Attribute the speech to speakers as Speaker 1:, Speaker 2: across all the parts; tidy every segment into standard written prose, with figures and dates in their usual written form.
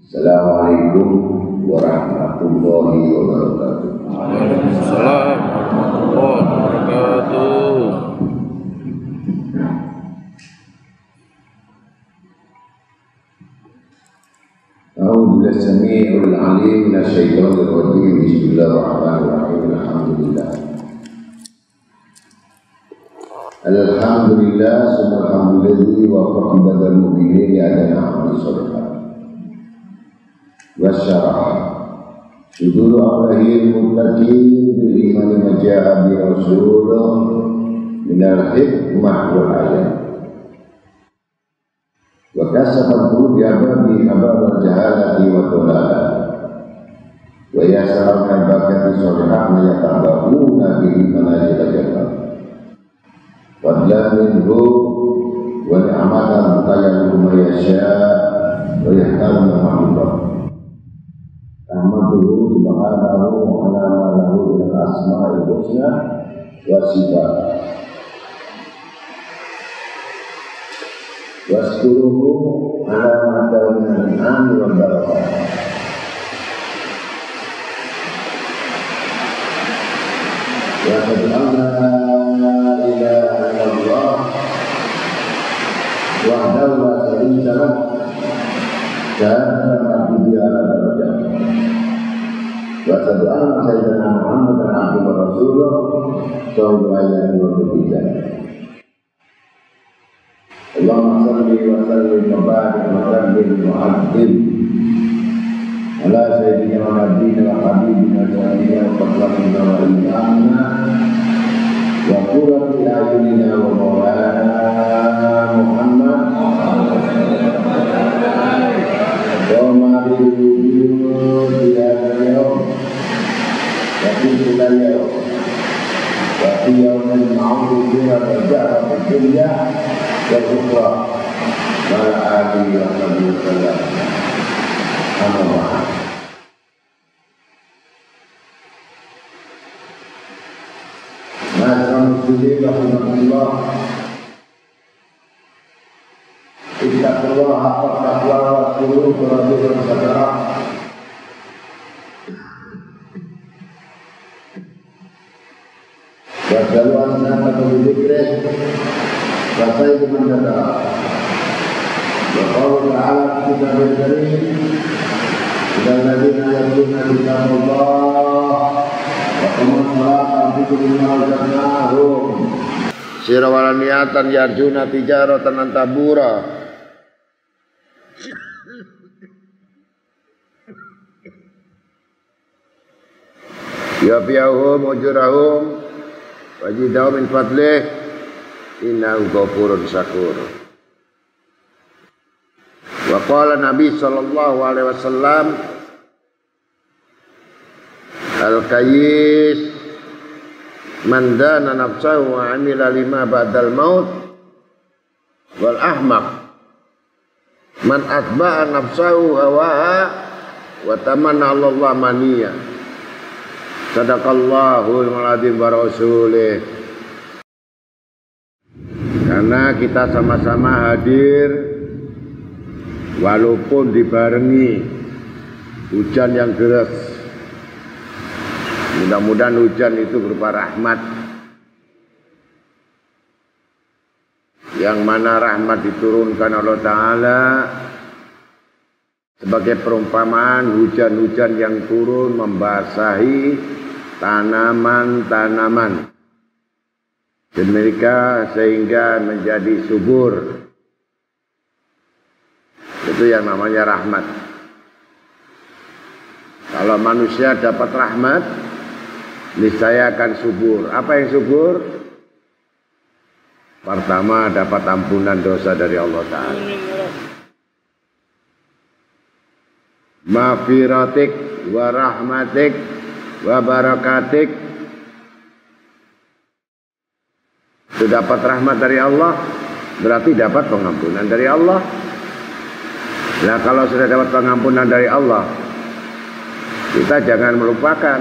Speaker 1: Assalamualaikum warahmatullahi wabarakatuh.
Speaker 2: Waalaikumsalam warahmatullahi wabarakatuh.
Speaker 1: A'udzubillahi samii'il 'aliim minasyaitonir rajiim. Bismillahirrahmanirrahim. Alhamdulillah. Alhamdulillah, subhanalladzi waffaqa badal mu'minin adana amal sholihat. Wasyarah Sudul awlahil muttaqin bil imani maja'a bi rasulullah minal hikmah wal ayat. Wa kasafal qulubi ababi ababal jahalati wa dhalala. Wa yasarana bakati sholihat yatabawuna bihi manazil jannah. Fadlan minhu wa ni'matan mutayyibun ma yasha' wa yahtamu mahmud. Ahmaduhu subhanahu ala ma lahu min asma'il husna wa sifat. Waskuruhu ala ma lahu min al-'am wa barakat. Wa asyhadu an la ilaha illallah wahdahu la syarika lahu syahadatan abdihi ala darajat. Wa asyhadu anna sayyidina Muhammadan abduhu wa rasuluh sallallahu alaihi wa sallam. Allahumma salli wa sallim wa barik wa sallim wa azim ala sayyidina wa nabiyina wa habibina wa sayyidina wa qatlana wa imamina wa qurrati a'yunina wa maulana Muhammad Roma biwujud diadayo Wati sulayo Wati yawman ma'udu bina berjahat dunia dan ukhra Mala alihi wa sallam Amin. Ma'asyiral muslimin rahimahullah. Ittaqullah haqqa taqwa wa qulu qawlan sadaqah. Wa sallu ala dzikri wa sayyidu man dara. Wa qala ta'ala fi kitabil karim lil ladzina yarjuna kitaballah wa qamuna salata bikulli wajhnahum sira walaniatan yarjuna tijaratan antabura. Yafiyahum ujurahum wajidahum min fadlih innahu ghafurun syakur. Wa qala Nabi sallallahu alaihi wasallam al-qayyis man dana nafsahu wa amila lima ba'dal maut wal ahmaq man atba'a nafsahu hawaha wa tamanna Allah maniya. Sadaqallahul azim wa rasulih. Karena kita sama-sama hadir walaupun dibarengi hujan yang deras. Mudah-mudahan hujan itu berupa rahmat, yang mana rahmat diturunkan Allah Ta'ala sebagai perumpamaan hujan-hujan yang turun membasahi tanaman-tanaman mereka sehingga menjadi subur. Itu yang namanya rahmat. Kalau manusia dapat rahmat, niscaya akan subur. Apa yang subur? Pertama, dapat ampunan dosa dari Allah Ta'ala. Maghfiratik wa rahmatik wa barakatik. Itu dapat rahmat dari Allah, berarti dapat pengampunan dari Allah. Nah, kalau sudah dapat pengampunan dari Allah, kita jangan melupakan.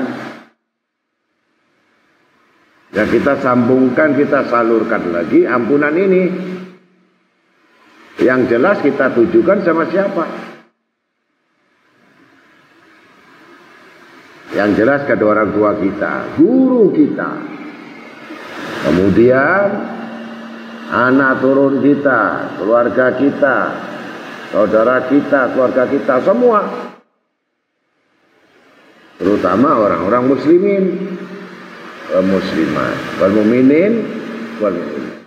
Speaker 1: Ya, kita sambungkan, kita salurkan lagi ampunan ini. Yang jelas kita tujukan sama siapa? Yang jelas kedua orang tua kita, guru kita. Kemudian anak turun kita, keluarga kita, saudara kita, keluarga kita, semua. Terutama orang-orang muslimin, muslimat, wal mukminin, wal mukminat.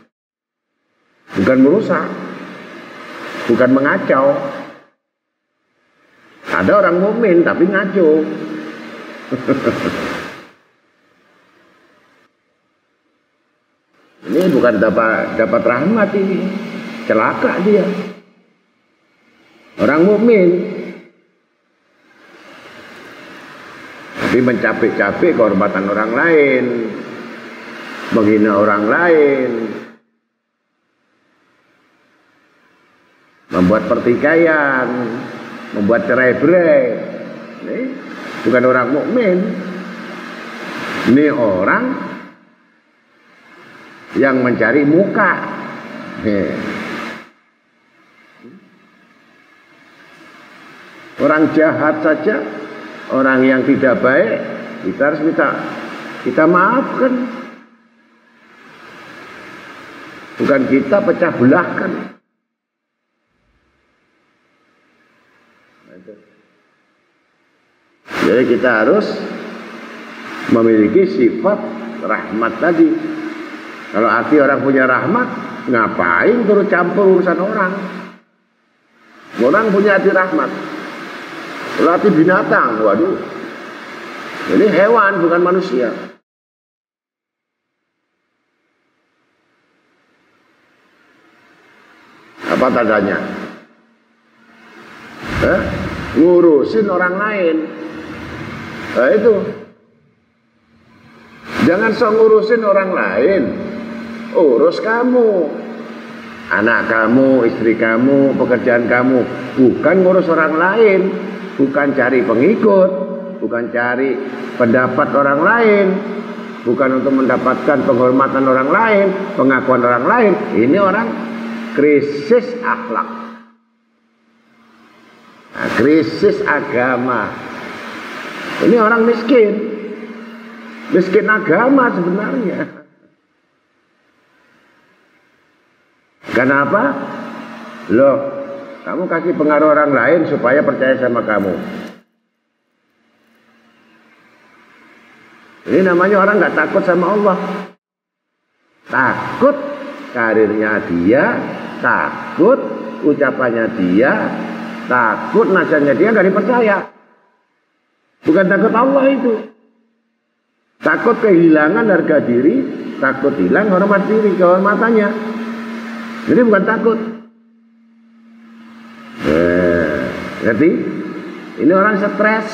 Speaker 1: Bukan merusak, bukan mengacau. Ada orang mukmin tapi ngaco. Ini bukan dapat rahmat, ini celaka dia. Orang mukmin tapi mencapek-capek kehormatan orang lain, menghina orang lain, membuat pertikaian, membuat cerai-berai. Ini bukan orang mukmin. Ini orang yang mencari muka. Orang jahat saja, orang yang tidak baik, kita harus kita maafkan. Bukan kita pecah belahkan. Jadi kita harus memiliki sifat rahmat tadi. Kalau hati orang punya rahmat, ngapain turut campur urusan orang? Orang punya hati rahmat. Kalau hati binatang, waduh, ini hewan bukan manusia. Apa tandanya? Ngurusin orang lain. Nah itu, jangan sok ngurusin orang lain, urus kamu, anak kamu, istri kamu, pekerjaan kamu. Bukan ngurus orang lain, bukan cari pengikut, bukan cari pendapat orang lain, bukan untuk mendapatkan penghormatan orang lain, pengakuan orang lain. Ini orang krisis akhlak, nah, krisis agama. Ini orang miskin, miskin agama sebenarnya. Kenapa? Loh, kamu kasih pengaruh orang lain supaya percaya sama kamu. Ini namanya orang nggak takut sama Allah. Takut karirnya dia, takut ucapannya dia, takut nasihatnya dia nggak dipercaya. Bukan takut Allah itu. Takut kehilangan harga diri, takut hilang hormat diri, kehormatannya. Ini bukan takut. Ngerti? Ini orang stres.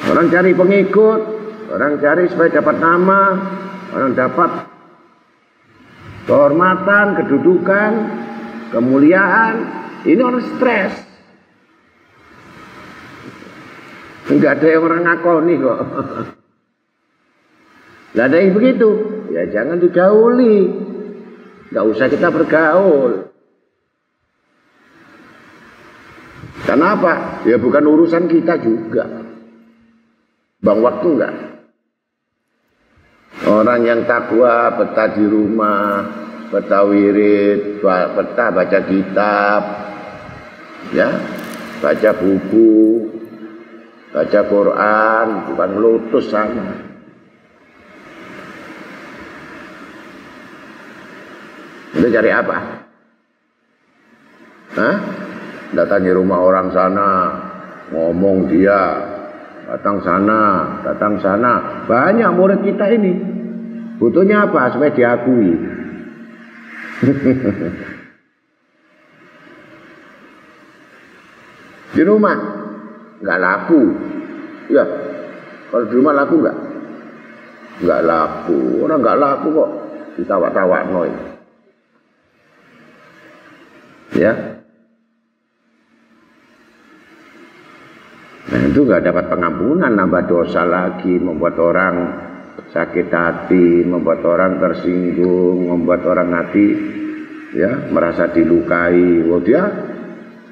Speaker 1: Orang cari pengikut, orang cari supaya dapat nama, orang dapat kehormatan, kedudukan, kemuliaan. Ini orang stres. Enggak ada yang orang ngakoni kok. Enggak ada yang begitu. Ya jangan digauli. Enggak usah kita bergaul. Kenapa? Ya bukan urusan kita juga. Bang waktu enggak. Orang yang takwa betah di rumah, betah wirid, betah baca kitab, ya, baca buku, baca Quran, bukan lotus sana. Itu cari apa? Hah? Datangi rumah orang sana, ngomong dia, datang sana. Banyak murid kita ini. Butuhnya apa? Supaya diakui. Di rumah nggak laku, ya. Kalau di rumah laku nggak? Nggak laku. Orang nggak laku kok ditawa-tawa noy. Ya. Nah itu nggak dapat pengampunan, nambah dosa lagi, membuat orang sakit hati, membuat orang tersinggung, membuat orang hati ya merasa dilukai. Wah dia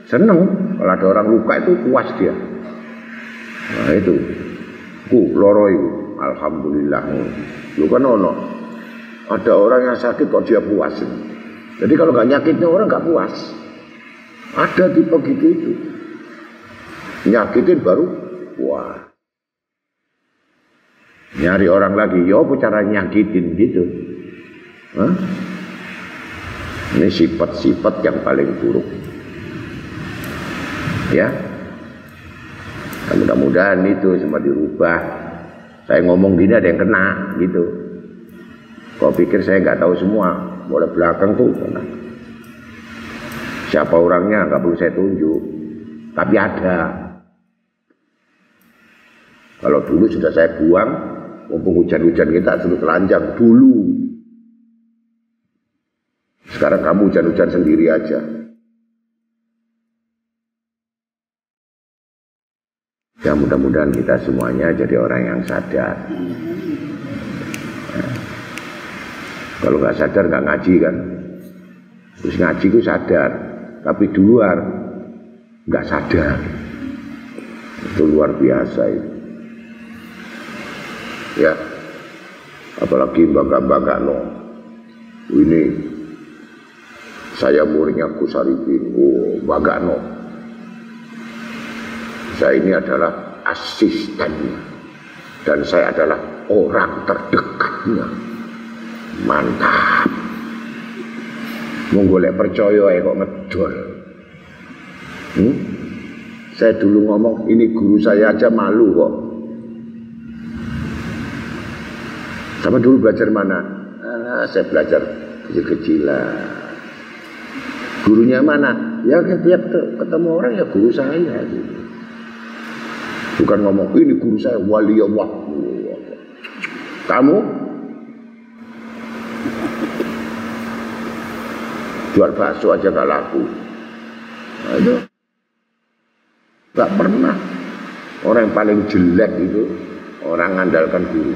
Speaker 1: seneng kalau ada orang luka itu puas dia. Nah itu, loro itu, alhamdulillah. Lu kan ada orang yang sakit kok dia puas. Jadi kalau nggak nyakitin orang nggak puas. Ada tipe gitu itu. Nyakitin baru puas. Nyari orang lagi, ya apa cara nyakitin gitu. Hah? Ini sifat-sifat yang paling buruk. Ya. Nah, mudah-mudahan itu semua dirubah. Saya ngomong gini ada yang kena gitu. Kau pikir saya nggak tahu semua, mulai belakang tuh kena. Siapa orangnya nggak perlu saya tunjuk, tapi ada. Kalau dulu sudah saya buang, mumpung hujan-hujan kita suruh telanjang dulu. Sekarang kamu hujan-hujan sendiri aja. Ya mudah-mudahan kita semuanya jadi orang yang sadar. Nah, kalau nggak sadar nggak ngaji kan. Terus ngaji itu sadar, tapi di luar nggak sadar. Itu luar biasa itu. Ya, apalagi bangga-bangga ini saya muridnya Gus Arifin. Oh, bangga saya ini adalah asistennya dan saya adalah orang terdekatnya. Mantap. Menggolek percaya kok ngedol. Saya dulu ngomong ini guru saya aja malu kok. Sama dulu belajar mana? Saya belajar kecil-kecilan. Gurunya mana? Ya tiap ketemu orang ya guru saya gitu. Bukan ngomong ini guru saya wali Allah. Kamu jual bakso aja gak laku. Ayo. Gak pernah. Orang yang paling jelek itu orang ngandalkan guru.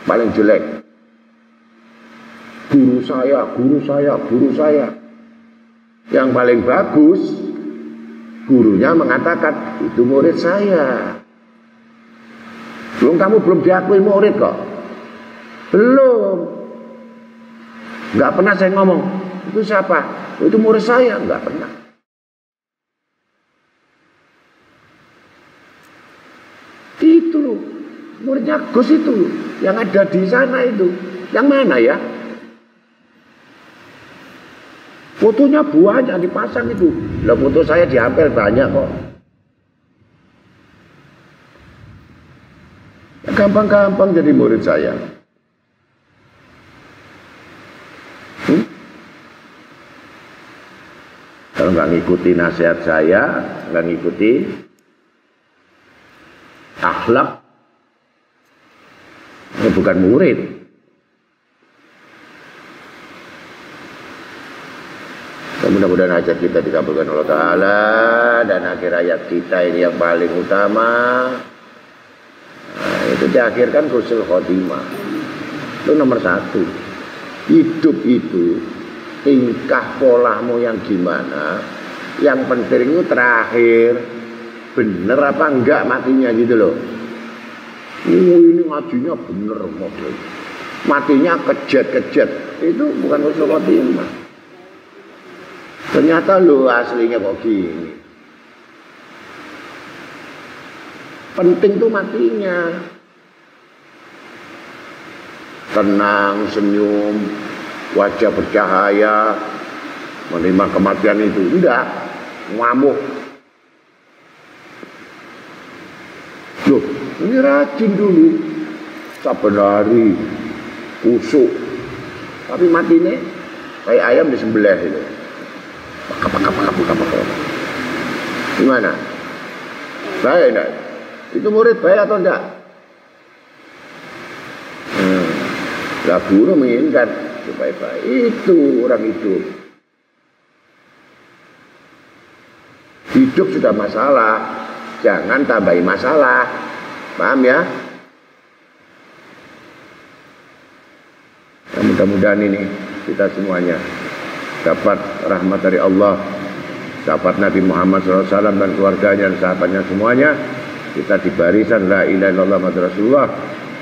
Speaker 1: Paling jelek. Guru saya, guru saya, guru saya. Yang paling bagus, gurunya mengatakan, itu murid saya. Kamu belum diakui murid kok. Belum. Nggak pernah saya ngomong, itu siapa? Itu murid saya. Nggak pernah. Itu loh, muridnya Gus itu, yang ada di sana itu. Yang mana ya? Fotonya banyak dipasang itu. Lah foto saya diambil banyak kok. Gampang-gampang jadi murid saya. Kalau nggak ngikuti nasihat saya, nggak ngikuti akhlak, ini bukan murid. Mudah-mudahan hajat kita dikabulkan Allah Ta'ala dan akhir hayat kita ini yang paling utama. Nah, itu diakhirkan husnul khotimah. Itu nomor 1. Hidup itu tingkah polamu yang gimana, yang penting itu terakhir bener apa enggak matinya gitu loh. Ini ngajinya bener model, matinya kejet-kejet, itu bukan husnul khotimah. Ternyata lo aslinya kok gini. Penting tuh matinya. Tenang, senyum, wajah bercahaya, menerima kematian itu. Enggak, ngamuk. Loh, ini rajin dulu. Saben hari, kusuk. Tapi matinya kayak ayam disembelih itu. Gimana? Baik enggak? Itu murid baik atau enggak? Lah guru menginginkan supaya baik. Itu orang hidup. Hidup sudah masalah, jangan tambahi masalah. Paham ya? Mudah-mudahan ini kita semuanya dapat rahmat dari Allah syafaat Nabi Muhammad SAW dan keluarganya dan sahabatnya semuanya, kita di barisan la ilaha illallah Muhammadur Rasulullah,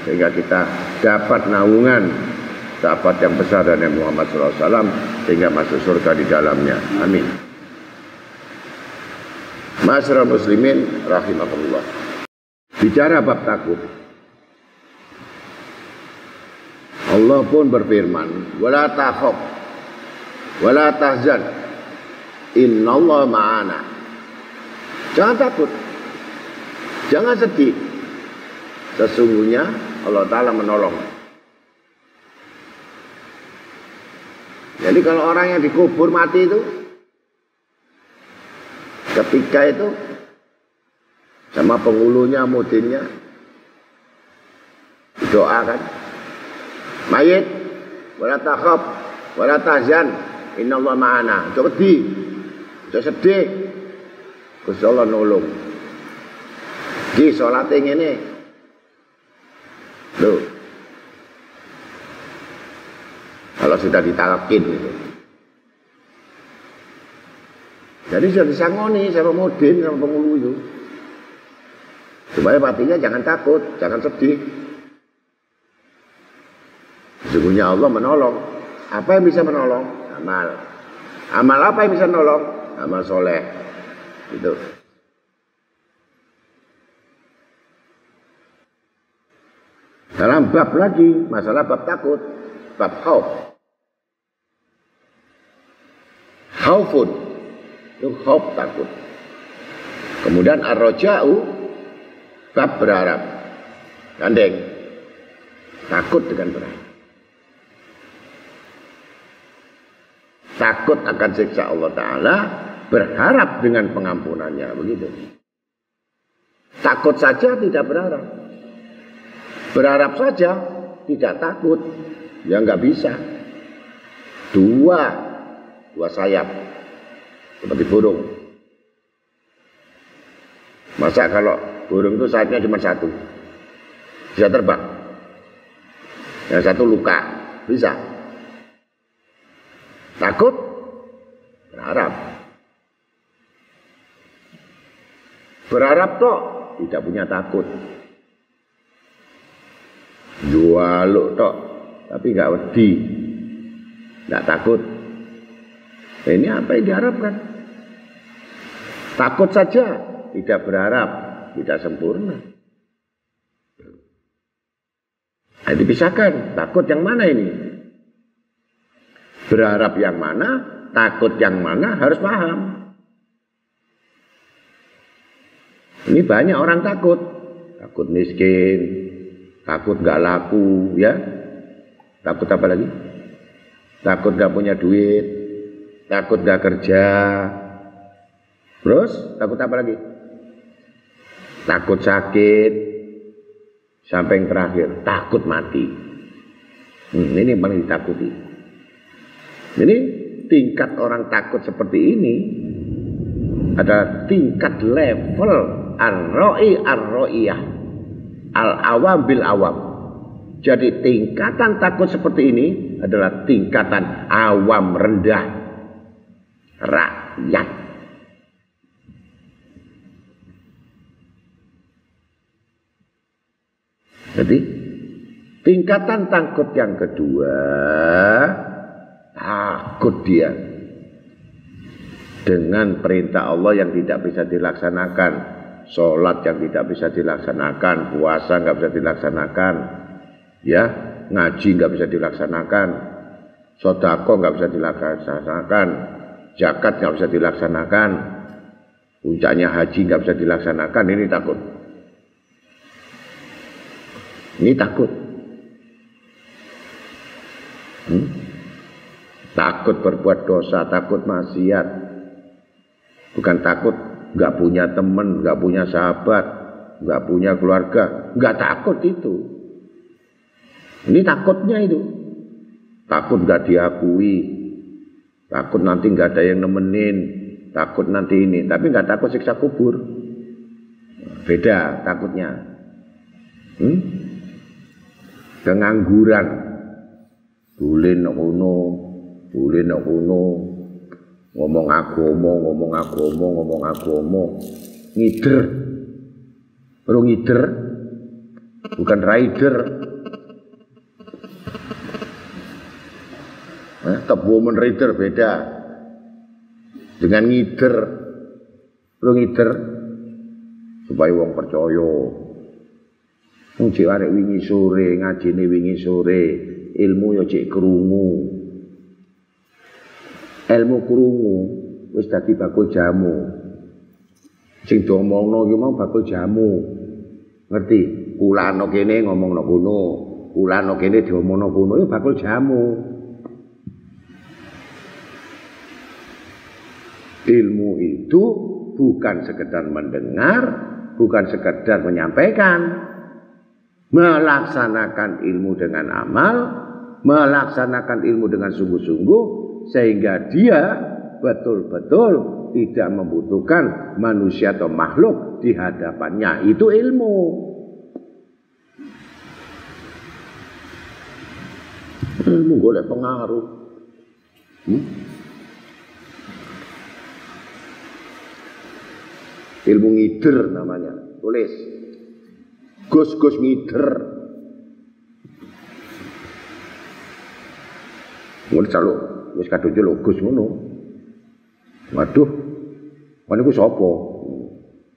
Speaker 1: sehingga kita dapat naungan syafaat yang besar dari Nabi Muhammad SAW sehingga masuk surga di dalamnya. Amin. Masyarul muslimin rahimakumullah. Bicara bab takut, Allah pun berfirman, wala takhaf wala tahzan innallaha ma'ana. Jangan takut, jangan sedih, sesungguhnya Allah Ta'ala menolong. Jadi kalau orang yang dikubur mati itu, ketika itu sama penghulunya, mudinnya didoakan, mayit wala takhaf wala tahzan innallaha ma'ana. Jangan sedih, jangan sedih, Gusti Allah nolong. Ki salate ngene lho, kalau sudah ditalakin itu. Jadi sudah disangoni sama mudin, sama penghulu itu, supaya matinya jangan takut, jangan sedih. Sesungguhnya Allah menolong. Apa yang bisa menolong? Amal. Amal apa yang bisa menolong? Amal soleh. Gitu. Dalam bab lagi, masalah bab takut, bab khauf. Khaufun, itu khauf takut. Kemudian ar-raja'u, bab berharap. Gandeng. Takut dengan berharap. Takut akan siksa Allah Ta'ala, berharap dengan pengampunannya, begitu. Takut saja tidak berharap. Berharap saja tidak takut, ya nggak bisa. Dua sayap seperti burung. Masa kalau burung itu sayapnya cuma satu, bisa terbang. Yang satu luka, bisa. Takut, berharap. Berharap toh tidak punya takut. Jualuk tok, tapi nggak wedi, nggak takut. Ini apa yang diharapkan? Takut saja, tidak berharap, tidak sempurna. Nah, dipisahkan, takut yang mana ini? Berharap yang mana, takut yang mana, harus paham. Ini banyak orang takut, takut miskin, takut gak laku, ya. Takut apa lagi? Takut gak punya duit, takut gak kerja. Terus takut apa lagi? Takut sakit, sampai yang terakhir takut mati. Ini yang paling ditakuti. Jadi tingkat orang takut seperti ini adalah tingkat level ar-ra'i ar-ra'iyah, al-awam bil awam. Jadi tingkatan takut seperti ini adalah tingkatan awam rendah, rakyat. Jadi tingkatan takut yang kedua, takut dia dengan perintah Allah yang tidak bisa dilaksanakan, sholat yang tidak bisa dilaksanakan, puasa nggak bisa dilaksanakan, ya, ngaji nggak bisa dilaksanakan, sedekah nggak bisa dilaksanakan, zakat nggak bisa dilaksanakan, puncaknya haji nggak bisa dilaksanakan. Ini takut. Ini takut. Takut berbuat dosa, takut maksiat. Bukan takut nggak punya teman, nggak punya sahabat, nggak punya keluarga. Nggak takut itu. Ini takutnya itu. Takut nggak diakui, takut nanti nggak ada yang nemenin, takut nanti ini. Tapi nggak takut siksa kubur. Beda takutnya. Kengangguran. Dolen nang kono, ngomong agama, ngider. Baru ngider, bukan rider. Top woman rider beda dengan ngider. Baru ngider supaya wong percaya. Wong cek arek wingi sore, ngajine wingi sore, ilmu ya cek krungu. Ilmu krungu wis dadi bakul jamu. Sing diomongno ki mau bakul jamu. Ngerti? Kula ana kene ngomongno kono, kula ana kene diomongno kono ya bakul jamu. Ilmu itu bukan sekedar mendengar, bukan sekedar menyampaikan. Melaksanakan ilmu dengan amal, melaksanakan ilmu dengan sungguh-sungguh, sehingga dia betul-betul tidak membutuhkan manusia atau makhluk di hadapannya. Itu ilmu. Ilmu golek pengaruh. Ilmu ngider namanya. Tulis. Gus-gus ngider. Ngono calo wis kadung lho Gus ngono. Waduh. Kon iku sapa?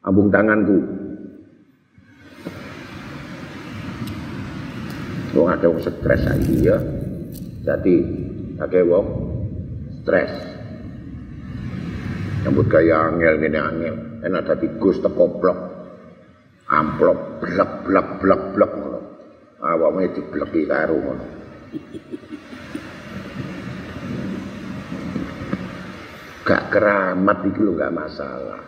Speaker 1: Ambung tanganku. Wong akeh wong stres saiki ya. Dadi akeh wong stres. Nyambut gaya angel ngene angel. Enak dadi Gus teko blok. Amplop blek ngono. Awake dibleki karo ngono. Gak keramat iki lho gak masalah.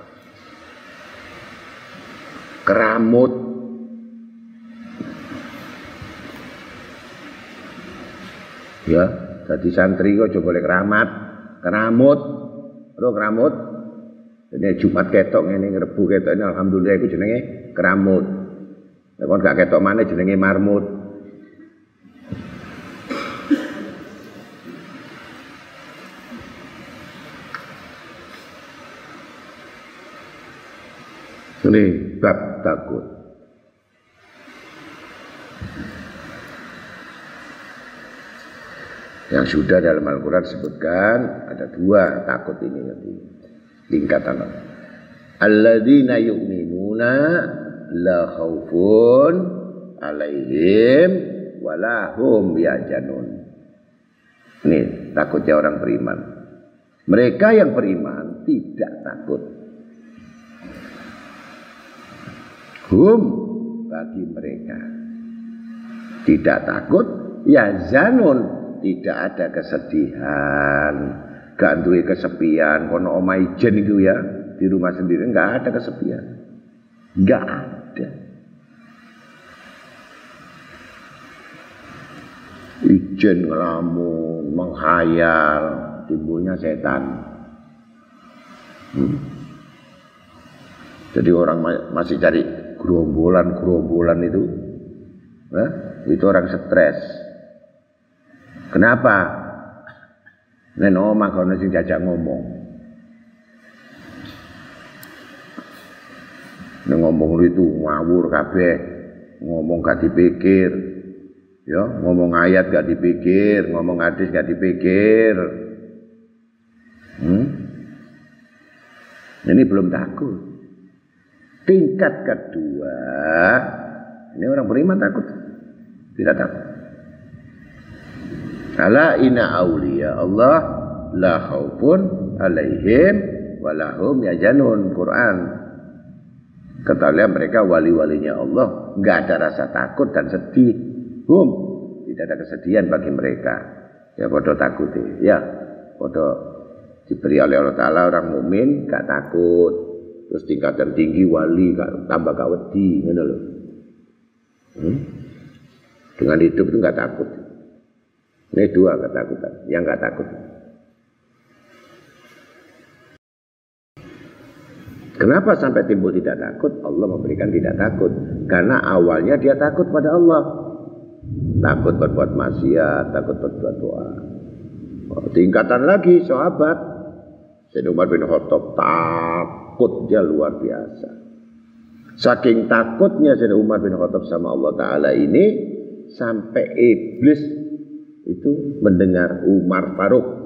Speaker 1: Keramut. Ya, dadi santri kok aja golek keramat. Keramut. Lho keramut. Dene Jumat ketok ngene Rebu ketok ini alhamdulillah iku jenenge keramut. Nek kon gak ketok maneh jenenge marmut. Ini bab takut. Yang sudah dalam Al-Quran disebutkan ada dua takut ini nanti. Tingkatan. Alladzina yu'minuna la khaufun alaihim wala hum yahzanun. Ini takutnya orang beriman. Mereka yang beriman tidak takut. Hum bagi mereka tidak takut, yahzanun tidak ada kesedihan. Gak duwe kesepian, kono omah ijen itu ya, di rumah sendiri enggak ada kesepian. Enggak ada. Ijen ngelamun, menghayal, timbulnya setan. Jadi orang masih cari gerombolan itu, itu orang stres. Kenapa? Nek omah kono sing jajak ngomong. Nek ngomong itu ngawur kabeh, ngomong gak dipikir. Ya, ngomong ayat gak dipikir, ngomong hadis gak dipikir. Ini belum takut. Tingkat kedua, ini orang beriman takut. Tidak takut. Ala inna awliya Allah la khaufun alaihim walahum yahzanun. Quran. Ketahuilah mereka wali-walinya Allah, enggak ada rasa takut dan sedih. Tidak ada kesedihan bagi mereka. Ya bodoh takut ya. Bodoh diberi oleh Allah Ta'ala orang mukmin enggak takut. Terus tingkatan tinggi wali tambah gak wedi ngono lho. Dengan hidup itu enggak takut. Ini dua ketakutan, yang enggak takut. Kenapa sampai timbul tidak takut? Allah memberikan tidak takut. Karena awalnya dia takut pada Allah. Takut berbuat maksiat, takut berbuat doa. Tingkatan lagi sahabat. Sayyidina Umar bin Khattab takutnya luar biasa. Saking takutnya Sayyidina Umar bin Khattab sama Allah Ta'ala ini, sampai iblis itu mendengar Umar Faruk.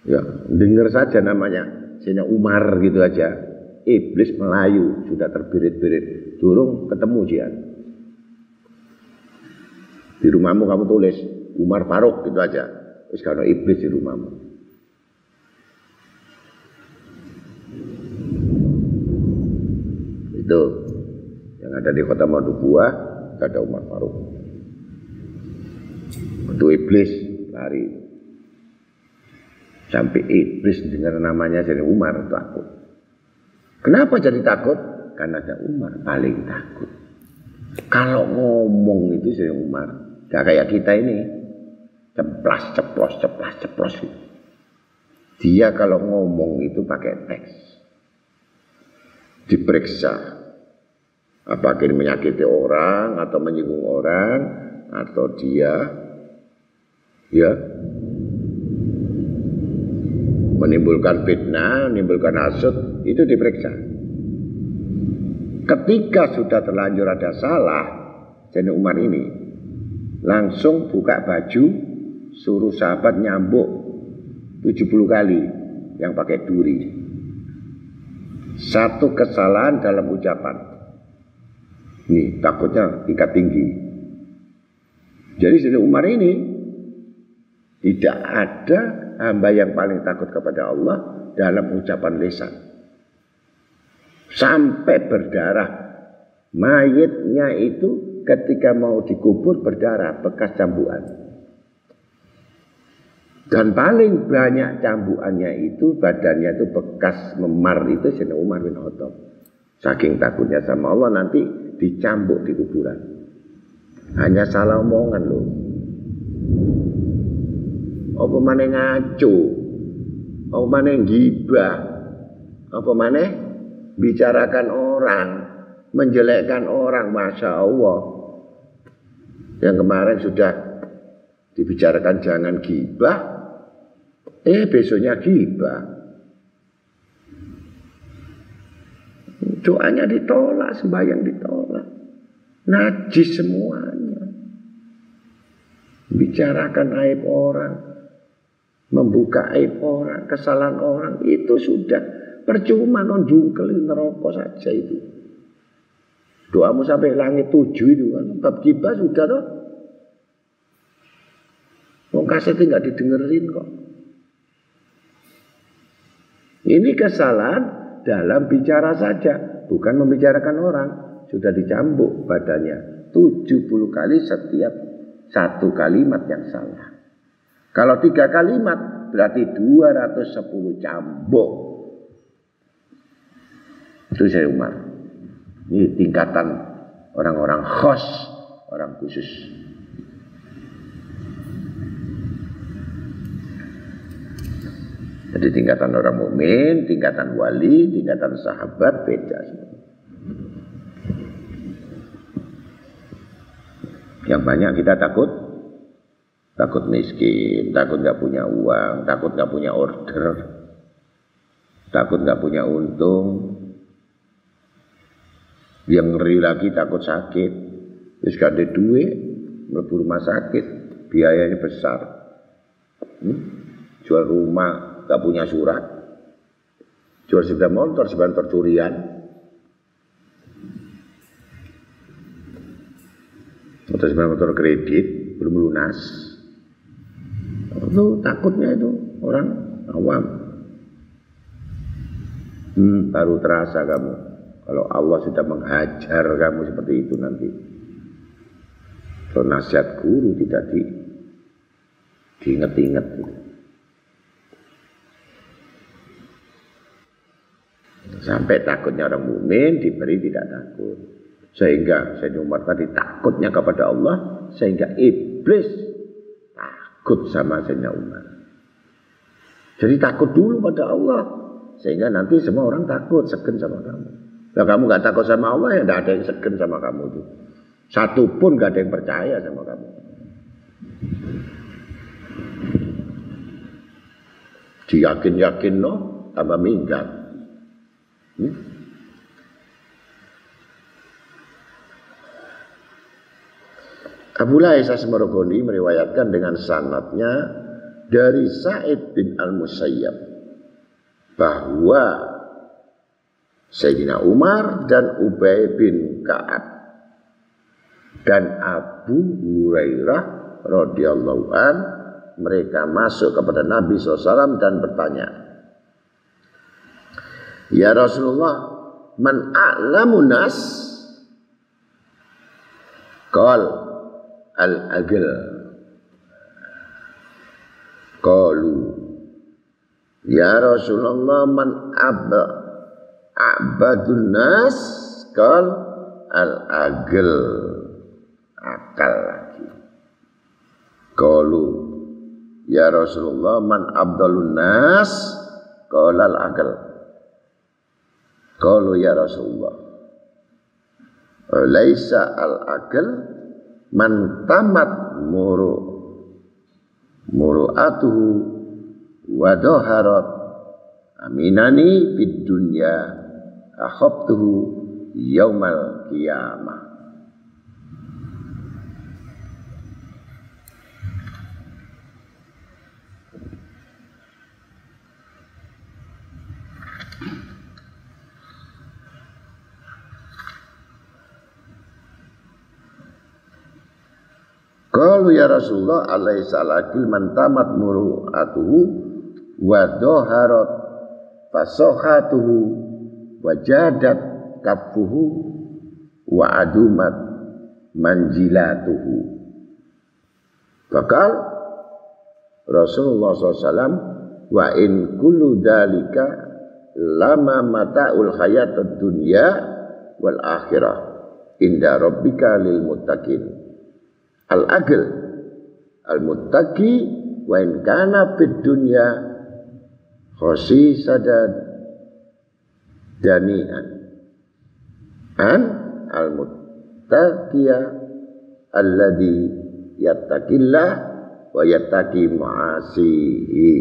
Speaker 1: Ya, dengar saja namanya Sayyidina Umar gitu aja. Iblis melayu, sudah terbirit-birit. Durung ketemu jian. Di rumahmu kamu tulis Umar Faruk gitu aja. Terus kalau iblis di rumahmu. Itu yang ada di kota Madukua, ada Umar Faruk. Itu iblis lari. Sampai iblis dengar namanya Sayyidina Umar takut. Kenapa jadi takut? Karena ada Umar paling takut. Kalau ngomong itu Sayyidina Umar, gak kayak kita ini, ceplos. Dia kalau ngomong itu pakai teks. Diperiksa apakah ini menyakiti orang atau menyinggung orang, atau dia ya menimbulkan fitnah, menimbulkan hasud, itu diperiksa. Ketika sudah terlanjur ada salah, Sayyidina Umar ini langsung buka baju, suruh sahabat nyambuk 70 kali yang pakai duri. Satu kesalahan dalam ucapan. Nih, takutnya tingkat tinggi. Jadi Sayyidina Umar ini tidak ada hamba yang paling takut kepada Allah dalam ucapan lisan. Sampai berdarah. Mayitnya itu ketika mau dikubur berdarah, bekas cambukan. Dan paling banyak cambukannya itu, badannya itu bekas memar itu Sayyidina Umar bin Khattab. Saking takutnya sama Allah nanti dicambuk di kuburan. Hanya salah omongan loh. Apa maneh ngaco, apa maneh gibah, apa maneh bicarakan orang, menjelekkan orang, Masya Allah. Yang kemarin sudah dibicarakan jangan gibah, besoknya gibah. Doanya ditolak, sembahyang ditolak. Najis semuanya. Bicarakan aib orang, membuka aib orang, kesalahan orang, itu sudah percuma, non jungkel neraka saja itu. Doamu sampai langit 7 itu kan, bab gibah sudah toh. Wong kasetnya nggak didengerin kok. Ini kesalahan dalam bicara saja, bukan membicarakan orang. Sudah dicambuk badannya 70 kali setiap satu kalimat yang salah. Kalau 3 kalimat berarti 210 cambuk. Itu Sayyidina Umar. Ini tingkatan orang-orang khos, orang khusus. Jadi tingkatan orang mukmin, tingkatan wali, tingkatan sahabat beda. Yang banyak kita takut miskin, takut nggak punya uang, takut nggak punya order, takut nggak punya untung. Yang ngeri lagi takut sakit, terus gak ada duit, mlebu rumah sakit, biayanya besar. Jual rumah, gak punya surat, jual sepeda motor curian, atau sepeda motor kredit belum lunas. Itu takutnya itu orang awam. Baru terasa kamu kalau Allah sudah menghajar kamu seperti itu nanti. Kalau nasihat guru tidak diingat-ingat. Sampai takutnya orang mukmin diberi tidak takut. Sehingga Sayyidina Umar tadi takutnya kepada Allah, sehingga iblis takut sama Sayyidina Umar. Jadi takut dulu pada Allah, sehingga nanti semua orang takut, segen sama kamu. Kalau kamu gak takut sama Allah, ya gak ada yang segen sama kamu itu. Satu pun gak ada yang percaya sama kamu. Diyakin-yakin no, tambah minggat. Abu Laisah Asmaragoni meriwayatkan dengan sanadnya dari Sa'id bin Al-Musayyab bahwa Sayyidina Umar dan Ubay bin Ka'ab dan Abu Hurairah radhiyallahu an mereka masuk kepada Nabi SAW dan bertanya, "Ya Rasulullah, man a'lamun nas?" Qal al-agil. Qalu, "Ya Rasulullah, man a'badun nas?" Qal al-agil. Akal lagi. Qalu, "Ya Rasulullah, man abdalun nas?" Qala al-aql. Qalu, "Ya Rasulullah, laisa al-aql man tamat muru'atuhu wa dhaharat aminani fid dunya akhaftuhu yaumal qiyamah." Qalu ya Rasulullah, alaisa al-aqil man tamat muru'atuhu wa dhaharat fasohatuhu wa jadat kafuhu wa adumat manjilatuhu. Bakal Rasulullah SAW, wa in kullu dalika lama mata'ul hayatad dunya wal akhirah inda rabbika lil muttaqin. Al-aql al-muttaqi wa in kana fid dunya khasisadan dani'an an al-muttaqiya alladhi yattaqillah wa yattaqi ma'asihi.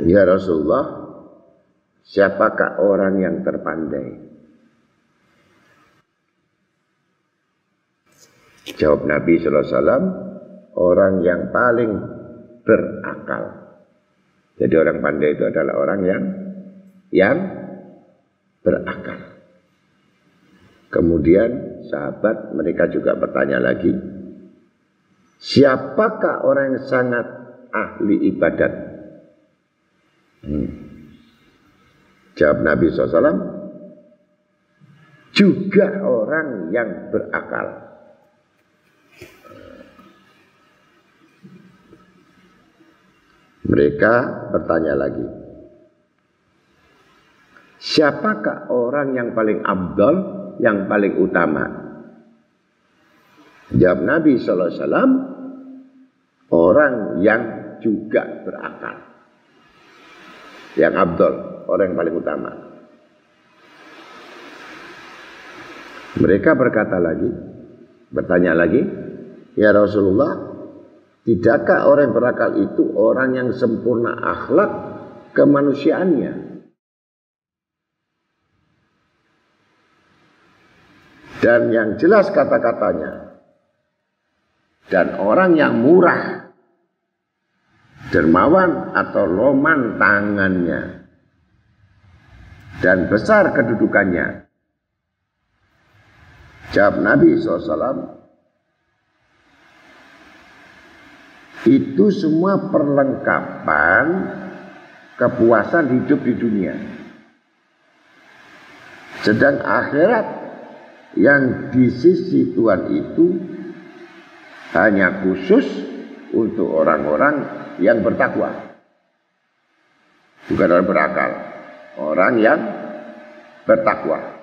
Speaker 1: Ya Rasulullah, siapakah orang yang terpandai? Jawab Nabi SAW, orang yang paling berakal. Jadi orang pandai itu adalah orang yang berakal. Kemudian sahabat mereka juga bertanya lagi, siapakah orang yang sangat ahli ibadat? Jawab Nabi SAW, juga orang yang berakal. Mereka bertanya lagi, siapakah orang yang paling afdal, yang paling utama? Jawab Nabi SAW, orang yang juga berakal. Yang afdal, orang yang paling utama. Mereka berkata lagi, bertanya lagi, ya Rasulullah, tidakkah orang yang berakal itu orang yang sempurna akhlak kemanusiaannya? Dan yang jelas kata-katanya. Dan orang yang murah, dermawan atau loman tangannya, dan besar kedudukannya. Jawab Nabi SAW, itu semua perlengkapan kepuasan hidup di dunia. Sedang akhirat yang di sisi Tuhan itu hanya khusus untuk orang-orang yang bertakwa. Bukan orang berakal, orang yang bertakwa.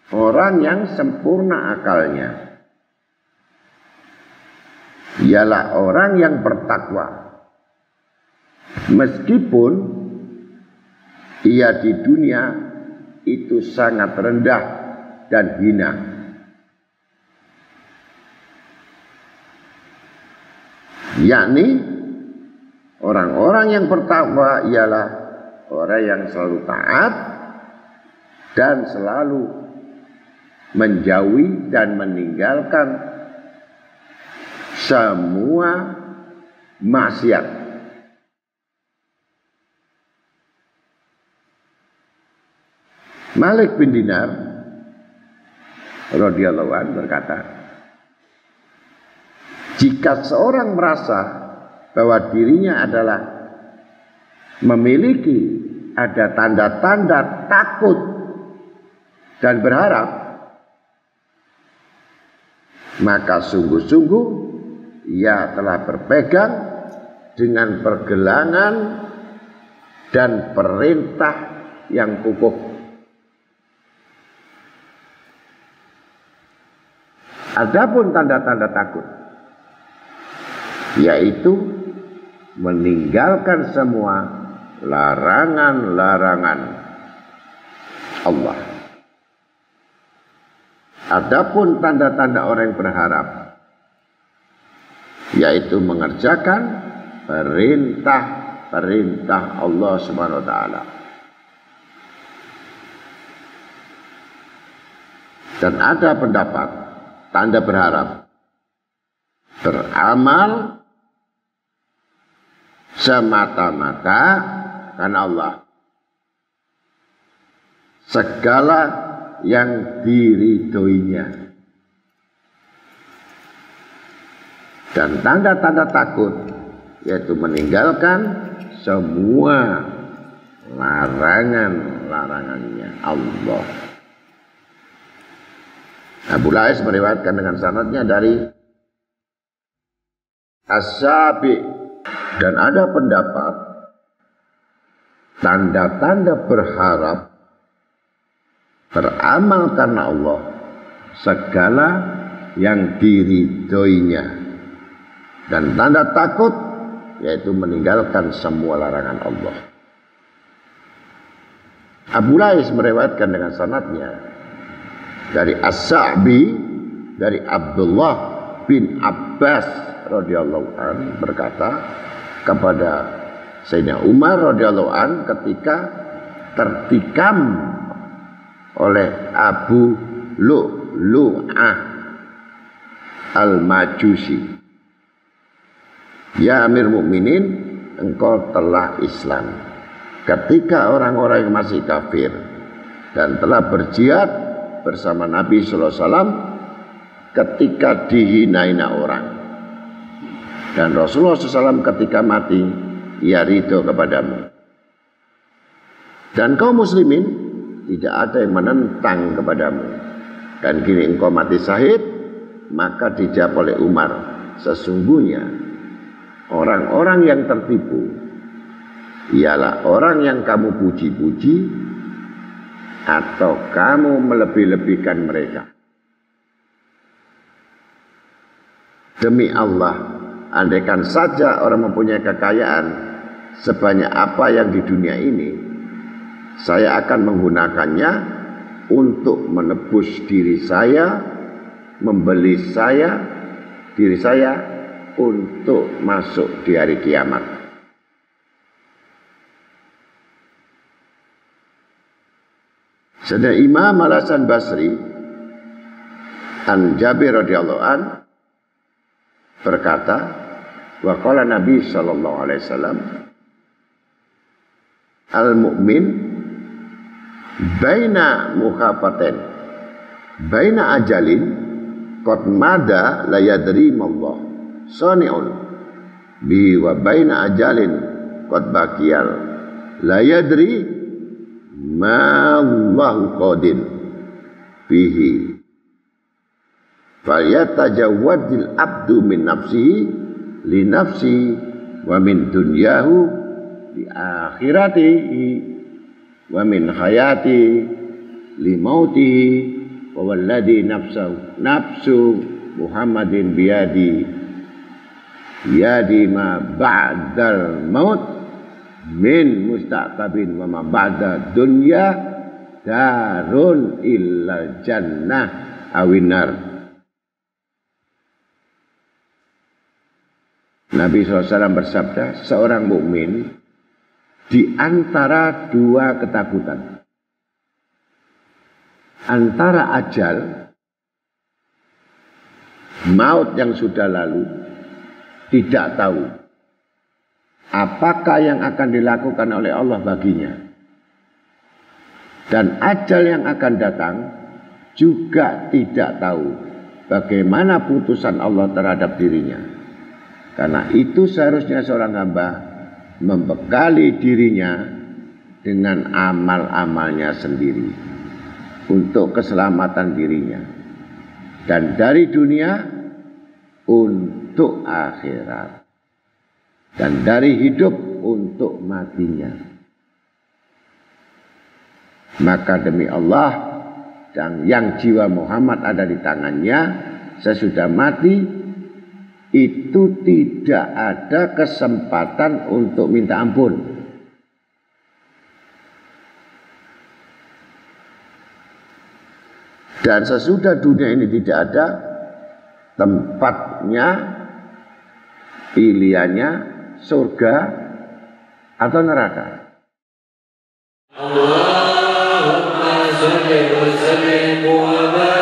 Speaker 1: Orang yang sempurna akalnya ialah orang yang bertakwa. Meskipun ia di dunia itu sangat rendah dan hina. yakni orang-orang yang bertakwa ialah orang yang selalu taat dan selalu menjauhi dan meninggalkan semua maksiat. Malik bin Dinar radhiyallahu anhu berkata, jika seorang merasa bahwa dirinya adalah memiliki ada tanda-tanda takut dan berharap, maka sungguh-sungguh ia telah berpegang dengan pergelangan dan perintah yang kukuh. Adapun tanda-tanda takut, yaitu meninggalkan semua larangan-larangan Allah. Adapun tanda-tanda orang yang berharap, yaitu mengerjakan perintah-perintah Allah Subhanahu wa taala. Dan ada pendapat tanda berharap beramal semata-mata karena Allah. Segala yang diridhoinya. Dan tanda-tanda takut yaitu meninggalkan semua larangan-larangannya Allah. Abu Lais meriwayatkan dengan sanadnya dari As-Syabi, dan ada pendapat tanda-tanda berharap beramal karena Allah segala yang diridhoinya, dan tanda takut yaitu meninggalkan semua larangan Allah. Abu Lais meriwayatkan dengan sanadnya dari As-Sa'bi dari Abdullah bin Abbas radhiyallahu an berkata kepada Sayyidina Umar radhiyallahu an ketika tertikam oleh Abu Lu'lu'ah Al-Majusi, "Ya Amir Mukminin, engkau telah Islam ketika orang-orang yang masih kafir dan telah berjihad bersama Nabi sallallahu alaihi wasallam ketika dihina-hina orang, dan Rasulullah SAW ketika mati ia ridho kepadamu, dan kaum muslimin tidak ada yang menentang kepadamu, dan kini engkau mati syahid." Maka dijawab oleh Umar, "Sesungguhnya orang-orang yang tertipu ialah orang yang kamu puji-puji atau kamu melebih-lebihkan mereka. Demi Allah, andaikan saja orang mempunyai kekayaan sebanyak apa yang di dunia ini, saya akan menggunakannya untuk menebus diri saya, membeli diri saya untuk masuk di hari kiamat." Sedang Imam Al-Hasan Basri an Jabir radhiyallahu an berkata, wa qala Nabi sallallahu alaihi wasallam, "Al-mu'min baina mukhafatin baina ajalin qad mada la yadri mallah sani'un bi wa baina ajalin qad baqiyal la yadri ma Allahu qadin fihi falyatajawadil abdu min nafsihi li nafsi wa min dunyahu li akhiratihi wa min hayati li mautihi wa walladhi nafsu Muhammadin biyadi ma ba'dal maut min mustaqabin wa ma ba'da dunya darun illa jannah awinar. Nabi SAW bersabda, seorang mukmin di antara dua ketakutan, antara ajal, maut yang sudah lalu, tidak tahu apakah yang akan dilakukan oleh Allah baginya, dan ajal yang akan datang juga tidak tahu bagaimana putusan Allah terhadap dirinya. Karena itu seharusnya seorang hamba membekali dirinya dengan amal-amalnya sendiri untuk keselamatan dirinya, dan dari dunia untuk akhirat, dan dari hidup untuk matinya. Maka demi Allah, dan yang jiwa Muhammad ada di tangannya, sesudah mati itu tidak ada kesempatan untuk minta ampun. Dan sesudah dunia ini tidak ada, tempatnya, pilihannya surga atau neraka. Allahumma shalli wa sallim wa barik